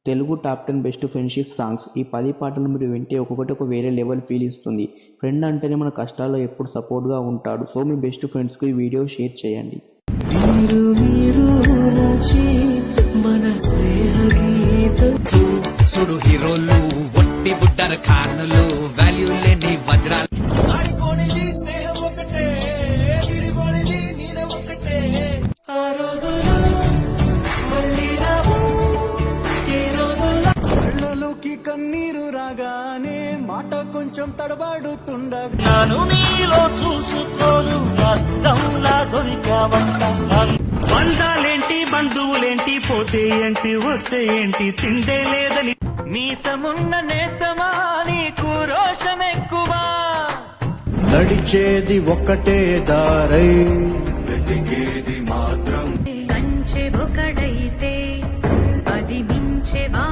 Telugu top 10 best friendship songs. ఈ 10 పాటలు మీరు వింటే ఒక్కొక్కటి ఒక వేరే లెవెల్ ఫీల్ ఇస్తుంది. ఫ్రెండ్ అంటేనే మన కష్టాల్లో ఎప్పుడు సపోర్ట్గా ఉంటాడు. సో మీ బెస్ట్ ఫ్రెండ్స్కి ఈ వీడియో షేర్ చేయండి. సుడు హీరోలు ఒట్టి బుడ్డర ఖానులు వాల్యూ లేని వజ్రాలు కన్నీరు రాగానే మాట కొంచెం తడబాడుతుండగా నాను నీలో చూసుకోను అర్థంలా దొరికావంట. బంధాలేంటి బంధువులేంటి పోతే ఏంటి వస్తే ఏంటి తిండే లేదని మీసమున్న నేస్తమా నీకు రోషం ఎక్కువా. నడిచేది ఒక్కటే దారై వెతికేది మాత్రం కంచె ఒకడైతే అది మించెవా